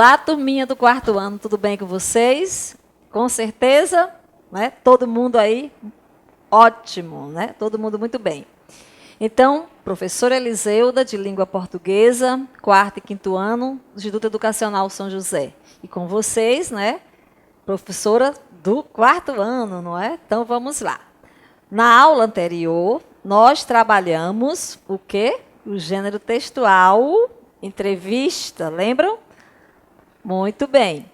Olá, turminha do quarto ano, tudo bem com vocês? Com certeza, né? Todo mundo aí, ótimo, né? Todo mundo muito bem. Então, professora Eliseuda, de língua portuguesa, quarto e quinto ano, do Instituto Educacional São José. E com vocês, né? Professora do quarto ano, não é? Então, vamos lá. Na aula anterior, nós trabalhamos o quê? O gênero textual, entrevista, lembram? Muito bem.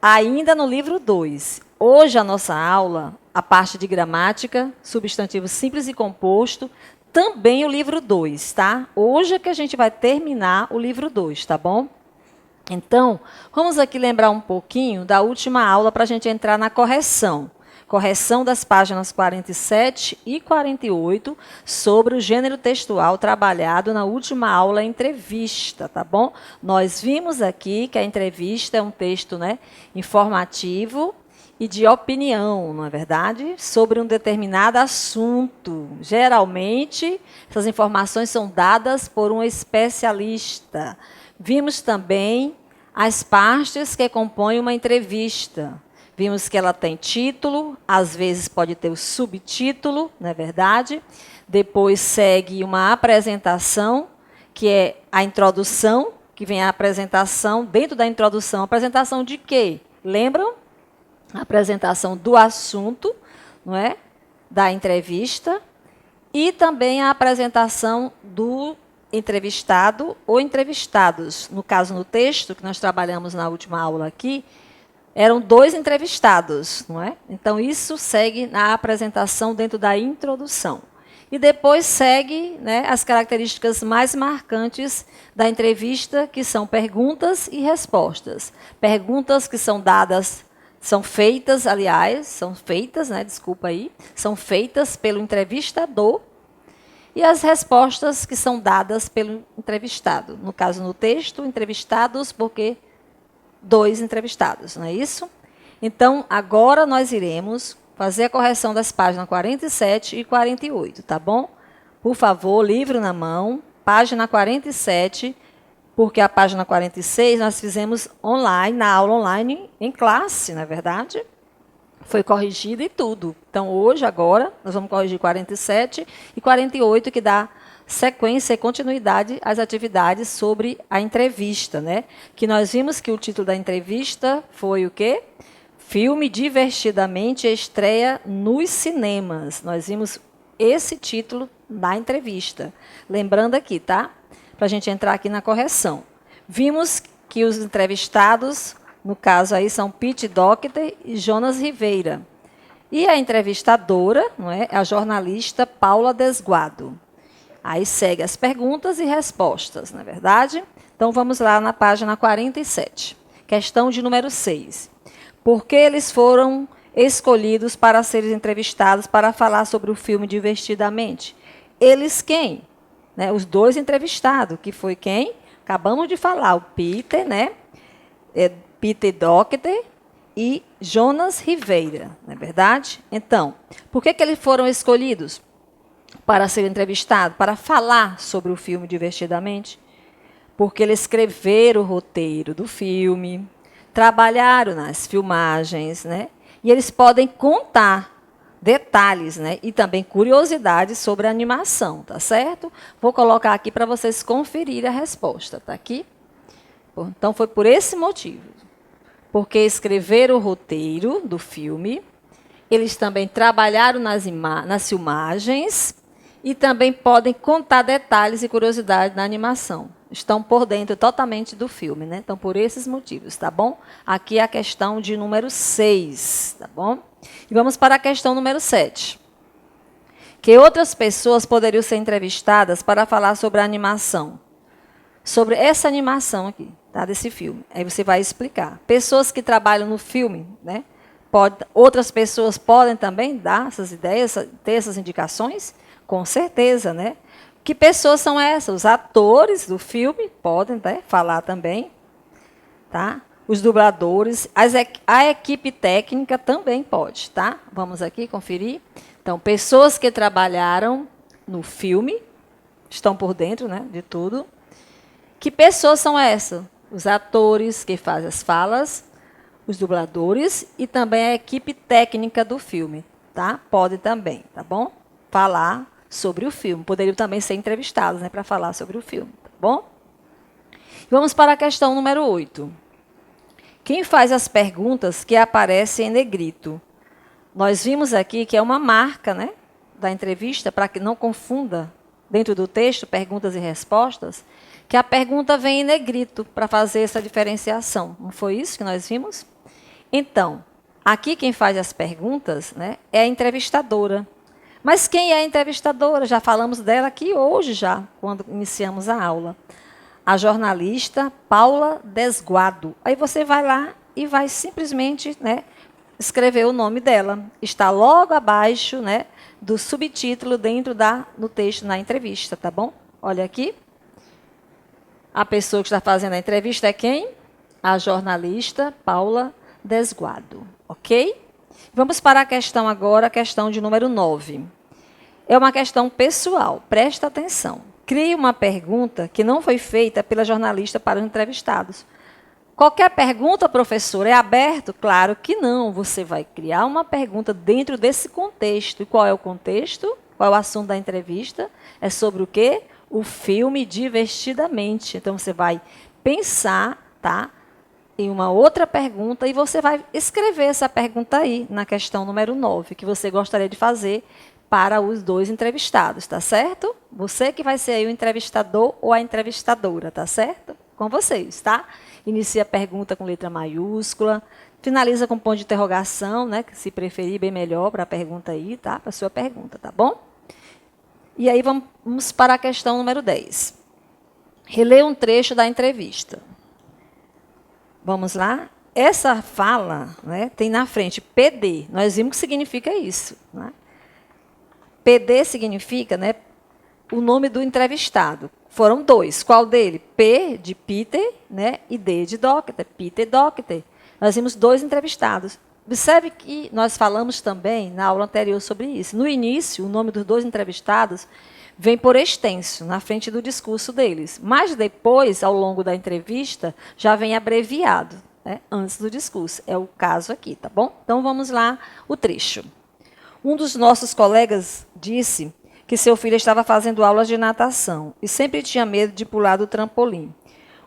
Ainda no livro 2. Hoje a nossa aula, a parte de gramática, substantivo simples e composto, também o livro 2, tá? Hoje é que a gente vai terminar o livro 2, tá bom? Então, vamos aqui lembrar um pouquinho da última aula para a gente entrar na correção. Correção das páginas 47 e 48 sobre o gênero textual trabalhado na última aula entrevista, tá bom? Nós vimos aqui que a entrevista é um texto, né, informativo e de opinião, não é verdade? Sobre um determinado assunto. Geralmente, essas informações são dadas por um especialista. Vimos também as partes que compõem uma entrevista. Vimos que ela tem título, às vezes pode ter o subtítulo, não é verdade? Depois segue uma apresentação, que é a introdução, que vem a apresentação. Dentro da introdução, apresentação de quê? Lembram? A apresentação do assunto, não é? Da entrevista. E também a apresentação do entrevistado ou entrevistados. No caso, no texto que nós trabalhamos na última aula aqui, eram 2 entrevistados, não é? Então, isso segue na apresentação dentro da introdução. E depois segue, né, as características mais marcantes da entrevista, que são perguntas e respostas. Perguntas que são dadas, são feitas, né, desculpa aí, são feitas pelo entrevistador, e as respostas que são dadas pelo entrevistado. No caso, no texto, entrevistados, porque 2 entrevistados, não é isso? Então, agora nós iremos fazer a correção das páginas 47 e 48, tá bom? Por favor, livro na mão, página 47, porque a página 46 nós fizemos online, na aula online, em classe, não é verdade? Foi corrigida e tudo. Então, hoje, agora, nós vamos corrigir 47 e 48, que dá sequência e continuidade às atividades sobre a entrevista, né? Que nós vimos que o título da entrevista foi o quê? Filme Divertidamente estreia nos cinemas. Nós vimos esse título na entrevista. Lembrando aqui, tá? Para a gente entrar aqui na correção. Vimos que os entrevistados, no caso aí, são Pete Docter e Jonas Ribeira. E a entrevistadora, não é? A jornalista Paula Desguado. Aí segue as perguntas e respostas, não é verdade? Então, vamos lá na página 47. Questão de número 6. Por que eles foram escolhidos para serem entrevistados para falar sobre o filme Divertidamente? Eles quem? Né, os 2 entrevistados, que foi quem? Acabamos de falar, o Peter, né? Peter Docter e Jonas Ribeira, não é verdade? Então, por que eles foram escolhidos para ser entrevistado, para falar sobre o filme Divertidamente? Porque eles escreveram o roteiro do filme, trabalharam nas filmagens, né? E eles podem contar detalhes, né? E também curiosidades sobre a animação, tá certo? Vou colocar aqui para vocês conferirem a resposta, tá aqui? Então, foi por esse motivo. Porque escreveram o roteiro do filme, eles também trabalharam nas filmagens, e também podem contar detalhes e curiosidades na animação. Estão por dentro totalmente do filme, né? Então, por esses motivos, tá bom? Aqui é a questão de número 6, tá bom? E vamos para a questão número 7. Que outras pessoas poderiam ser entrevistadas para falar sobre a animação? Sobre essa animação aqui, tá? Desse filme. Aí você vai explicar. Pessoas que trabalham no filme, né? Outras pessoas podem também dar essas ideias, ter essas indicações? Com certeza, né? Que pessoas são essas? Os atores do filme podem, né, falar também, tá? Os dubladores, a equipe técnica também pode, tá? Vamos aqui conferir. Então, pessoas que trabalharam no filme, estão por dentro, né, de tudo. Que pessoas são essas? os atores que fazem as falas, os dubladores e também a equipe técnica do filme, tá? Pode também, tá bom? Falar sobre o filme. Poderiam também ser entrevistados, né, para falar sobre o filme, tá bom? Vamos para a questão número 8. Quem faz as perguntas que aparecem em negrito? Nós vimos aqui que é uma marca, né, da entrevista, para que não confunda dentro do texto perguntas e respostas, que a pergunta vem em negrito para fazer essa diferenciação. Não foi isso que nós vimos? Então, aqui quem faz as perguntas, né, é a entrevistadora. Mas quem é a entrevistadora? Já falamos dela aqui hoje, já, quando iniciamos a aula. A jornalista Paula Desguado. Aí você vai lá e vai simplesmente, né, escrever o nome dela. Está logo abaixo, né, do subtítulo no texto, na entrevista, tá bom? Olha aqui. A pessoa que está fazendo a entrevista é quem? A jornalista Paula Desguado, ok? Vamos para a questão agora, a questão de número 9. É uma questão pessoal, presta atenção. Crie uma pergunta que não foi feita pela jornalista para os entrevistados. Qualquer pergunta, professor, é aberto? Claro que não. Você vai criar uma pergunta dentro desse contexto. E qual é o contexto? Qual é o assunto da entrevista? É sobre o quê? O filme Divertidamente. Então, você vai pensar, tá, em uma outra pergunta e você vai escrever essa pergunta aí, na questão número 9, que você gostaria de fazer para os dois entrevistados, tá certo? Você que vai ser aí o entrevistador ou a entrevistadora, tá certo? Com vocês, tá? Inicia a pergunta com letra maiúscula, finaliza com ponto de interrogação, né? Que se preferir, bem melhor para a pergunta aí, tá? Para a sua pergunta, tá bom? E aí vamos para a questão número 10. Releia um trecho da entrevista. Vamos lá? Essa fala, né, tem na frente PD. Nós vimos o que significa isso, né? PD significa, né, o nome do entrevistado. Foram dois. Qual dele? P de Peter, né, e D de Doctor. Peter Doctor. Nós vimos dois entrevistados. Observe que nós falamos também na aula anterior sobre isso. No início, o nome dos dois entrevistados vem por extenso, na frente do discurso deles. Mas depois, ao longo da entrevista, já vem abreviado, né, antes do discurso. É o caso aqui, tá bom? Então, vamos lá, o trecho. Um dos nossos colegas disse que seu filho estava fazendo aulas de natação e sempre tinha medo de pular do trampolim.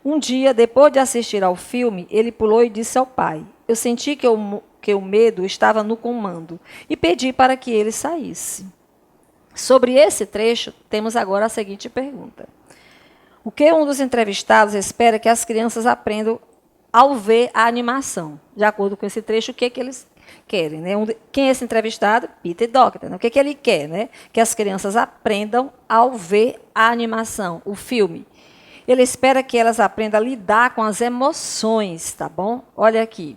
Um dia, depois de assistir ao filme, ele pulou e disse ao pai: eu senti que o medo estava no comando e pedi para que ele saísse. Sobre esse trecho, temos agora a seguinte pergunta. O que um dos entrevistados espera que as crianças aprendam ao ver a animação? De acordo com esse trecho, o que eles querem, né? Quem é esse entrevistado? Peter Doctor. Né? O que ele quer? Né? Que as crianças aprendam ao ver a animação, o filme. Ele espera que elas aprendam a lidar com as emoções, tá bom? Olha aqui.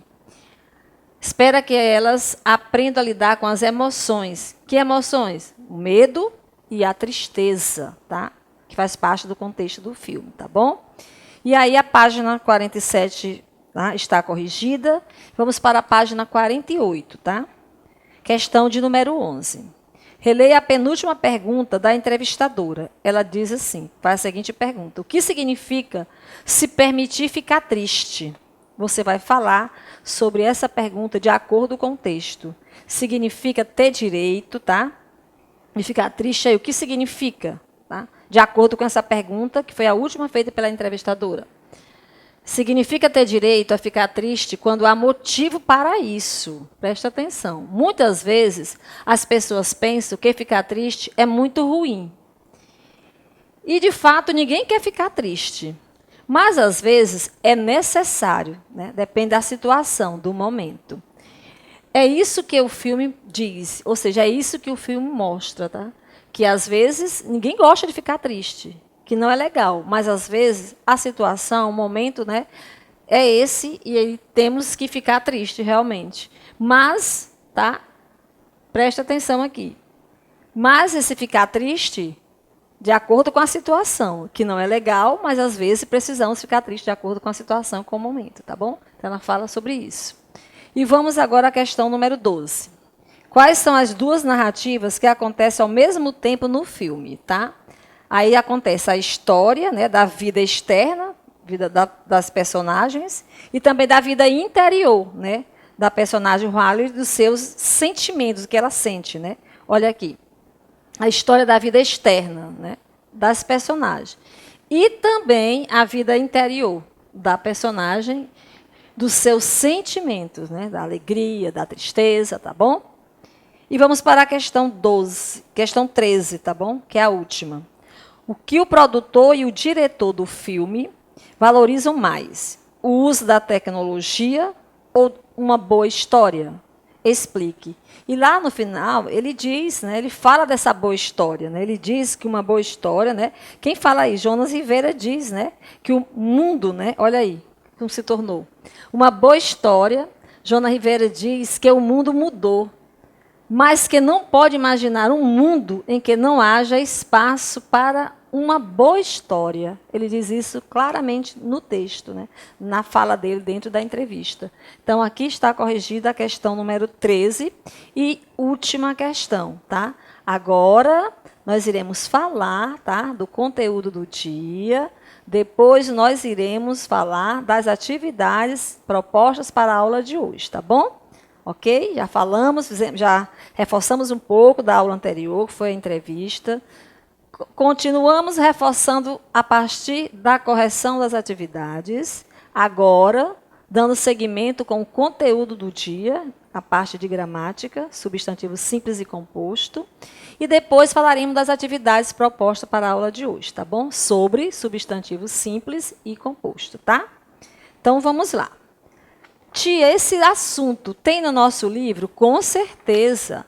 Espera que elas aprendam a lidar com as emoções. Que emoções? O medo e a tristeza, tá? Que faz parte do contexto do filme, tá bom? E aí a página 47, tá, está corrigida. Vamos para a página 48, tá? Questão de número 11. Releia a penúltima pergunta da entrevistadora. Ela diz assim, faz a seguinte pergunta. O que significa se permitir ficar triste? Você vai falar sobre essa pergunta de acordo com o texto. Significa ter direito, tá? E ficar triste aí, o que significa? Tá? De acordo com essa pergunta, que foi a última feita pela entrevistadora. Significa ter direito a ficar triste quando há motivo para isso. Presta atenção. Muitas vezes, as pessoas pensam que ficar triste é muito ruim. E, de fato, ninguém quer ficar triste. Mas, às vezes, é necessário, né? Depende da situação, do momento. É isso que o filme diz, ou seja, é isso que o filme mostra, tá? Que, às vezes, ninguém gosta de ficar triste, que não é legal, mas, às vezes, a situação, o momento, né, é esse e aí temos que ficar triste, realmente. Mas, tá? Presta atenção aqui. Mas esse ficar triste de acordo com a situação, que não é legal, mas às vezes precisamos ficar tristes de acordo com a situação, com o momento, tá bom? Então ela fala sobre isso. E vamos agora à questão número 12. Quais são as duas narrativas que acontecem ao mesmo tempo no filme, tá? Aí acontece a história, né, da vida externa vida das personagens, e também da vida interior, né? Da personagem Riley, dos seus sentimentos, o que ela sente, né? Olha aqui, a história da vida externa, né? Das personagens. E também a vida interior da personagem, dos seus sentimentos, né? Da alegria, da tristeza, tá bom? E vamos para a questão 12, questão 13, tá bom? Que é a última. O que o produtor e o diretor do filme valorizam mais? O uso da tecnologia ou uma boa história? Explique. E lá no final, ele diz, né, ele fala dessa boa história. Né, ele diz que uma boa história, né, quem fala aí? Jonas Rivera diz, né, que o mundo, né, olha aí, como se tornou. Uma boa história, Jonas Rivera diz que o mundo mudou, mas que não pode imaginar um mundo em que não haja espaço para uma boa história. Ele diz isso claramente no texto, né? Na fala dele dentro da entrevista. Então, aqui está corrigida a questão número 13 e última questão. Tá? Agora, nós iremos falar, tá, do conteúdo do dia. Depois, nós iremos falar das atividades propostas para a aula de hoje. Tá bom? Ok? Já falamos, já reforçamos um pouco da aula anterior, que foi a entrevista. Continuamos reforçando a partir da correção das atividades. Agora, dando seguimento com o conteúdo do dia, a parte de gramática, substantivo simples e composto. E depois falaremos das atividades propostas para a aula de hoje, tá bom? Sobre substantivo simples e composto, tá? Então, vamos lá. Tia, esse assunto tem no nosso livro? Com certeza.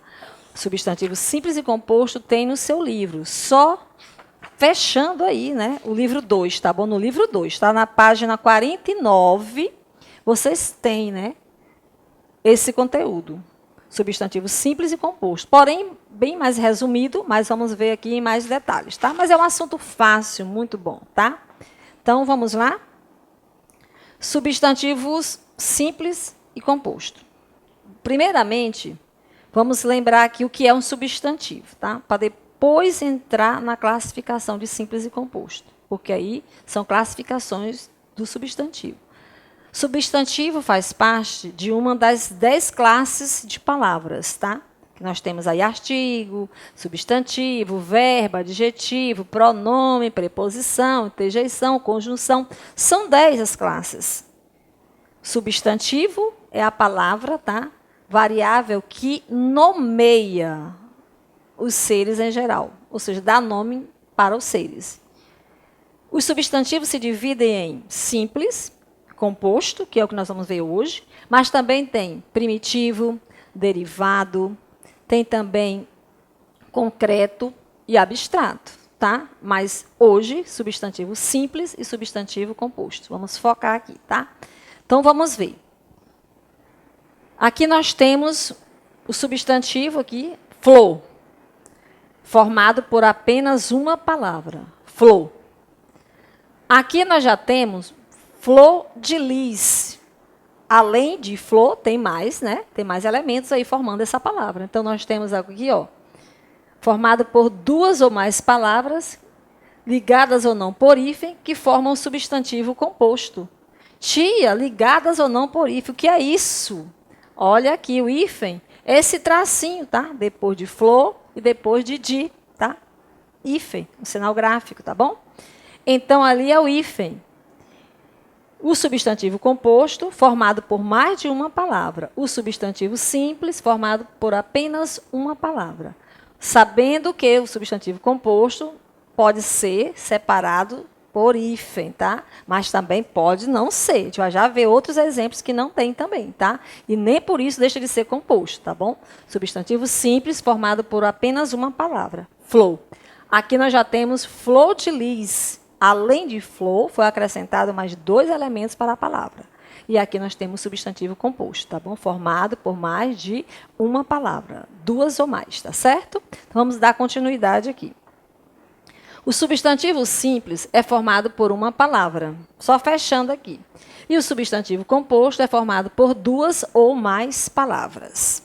Substantivo simples e composto tem no seu livro. Só fechando aí, né? O livro 2, tá bom? No livro 2, está na página 49. Vocês têm, né? Esse conteúdo. Substantivo simples e composto. Porém, bem mais resumido, mas vamos ver aqui em mais detalhes, tá? Mas é um assunto fácil, muito bom, tá? Então, vamos lá? Substantivos simples e composto. Primeiramente, vamos lembrar aqui o que é um substantivo, tá? Para depois entrar na classificação de simples e composto, porque aí são classificações do substantivo. Substantivo faz parte de uma das 10 classes de palavras, tá? Que nós temos aí artigo, substantivo, verbo, adjetivo, pronome, preposição, interjeição, conjunção. São 10 as classes. Substantivo é a palavra, tá? Variável que nomeia os seres em geral, ou seja, dá nome para os seres. Os substantivos se dividem em simples, composto, que é o que nós vamos ver hoje, mas também tem primitivo, derivado, tem também concreto e abstrato, tá? Mas hoje, substantivo simples e substantivo composto. Vamos focar aqui, tá? Então, vamos ver. Aqui nós temos o substantivo aqui, flor, formado por apenas uma palavra, flor. Aqui nós já temos flor de lis. Além de flor, tem mais, né? Tem mais elementos aí formando essa palavra. Então, nós temos aqui, ó, formado por duas ou mais palavras, ligadas ou não por hífen, que formam o substantivo composto. Tia, ligadas ou não por hífen. O que é isso? Olha aqui, o hífen, esse tracinho, tá? Depois de flor e depois de, tá? Hífen, um sinal gráfico, tá bom? Então, ali é o hífen. O substantivo composto, formado por mais de uma palavra. O substantivo simples, formado por apenas uma palavra. Sabendo que o substantivo composto pode ser separado por hífen, tá? Mas também pode não ser. A gente vai já ver outros exemplos que não tem também, tá? E nem por isso deixa de ser composto, tá bom? Substantivo simples, formado por apenas uma palavra. Flor. Aqui nós já temos flor de lis. Além de flor, foi acrescentado mais 2 elementos para a palavra. E aqui nós temos substantivo composto, tá bom? Formado por mais de uma palavra. 2 ou mais, tá certo? Então, vamos dar continuidade aqui. O substantivo simples é formado por uma palavra, só fechando aqui. E o substantivo composto é formado por 2 ou mais palavras.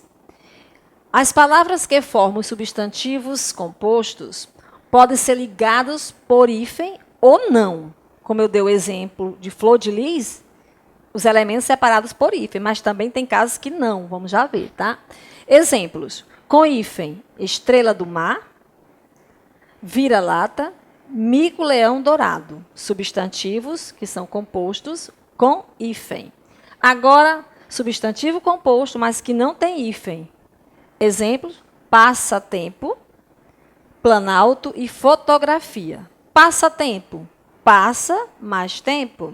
As palavras que formam os substantivos compostos podem ser ligados por hífen ou não, como eu dei o exemplo de flor de lis, os elementos separados por hífen, mas também tem casos que não, vamos já ver, tá? Exemplos, com hífen, estrela do mar, vira-lata, mico-leão dourado, substantivos que são compostos com hífen. Agora, substantivo composto, mas que não tem hífen. Exemplos, passatempo, planalto e fotografia. Passatempo, passa mais tempo.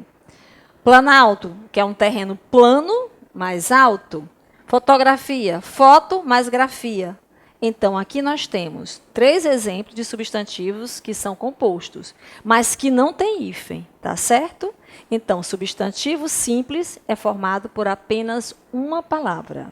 Planalto, que é um terreno plano mais alto. Fotografia, foto mais grafia. Então, aqui nós temos 3 exemplos de substantivos que são compostos, mas que não têm hífen, tá certo? Então, substantivo simples é formado por apenas uma palavra.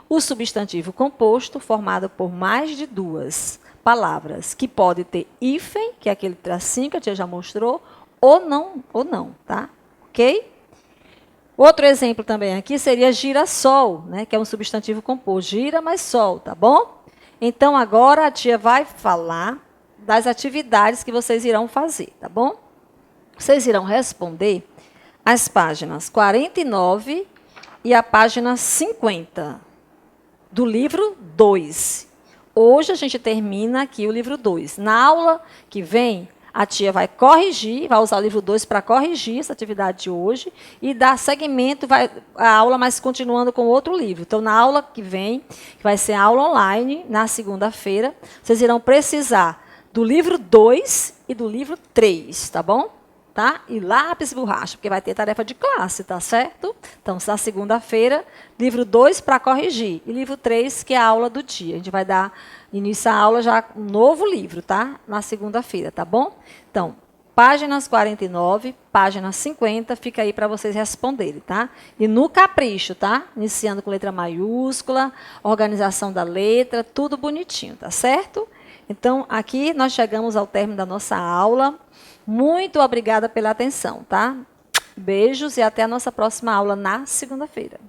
O substantivo composto, formado por mais de 2 palavras, que pode ter hífen, que é aquele tracinho que a tia já mostrou, ou não, tá? Ok? Outro exemplo também aqui seria girassol, né, que é um substantivo composto. Gira mais sol, tá bom? Então, agora a tia vai falar das atividades que vocês irão fazer, tá bom? Vocês irão responder as páginas 49 e a página 50 do livro 2. Hoje a gente termina aqui o livro 2. Na aula que vem, a tia vai corrigir, vai usar o livro 2 para corrigir essa atividade de hoje e dar seguimento a aula, mas continuando com outro livro. Então, na aula que vem, que vai ser a aula online, na segunda-feira, vocês irão precisar do livro 2 e do livro 3, tá bom? Tá? E lápis e borracha, porque vai ter tarefa de classe, tá certo? Então, na segunda-feira, livro 2 para corrigir e livro 3, que é a aula do dia. A gente vai dar início à aula já um novo livro, tá? Na segunda-feira, tá bom? Então, páginas 49, página 50, fica aí para vocês responderem, tá? E no capricho, tá? Iniciando com letra maiúscula, organização da letra, tudo bonitinho, tá certo? Então, aqui nós chegamos ao término da nossa aula. Muito obrigada pela atenção, tá? Beijos e até a nossa próxima aula na segunda-feira.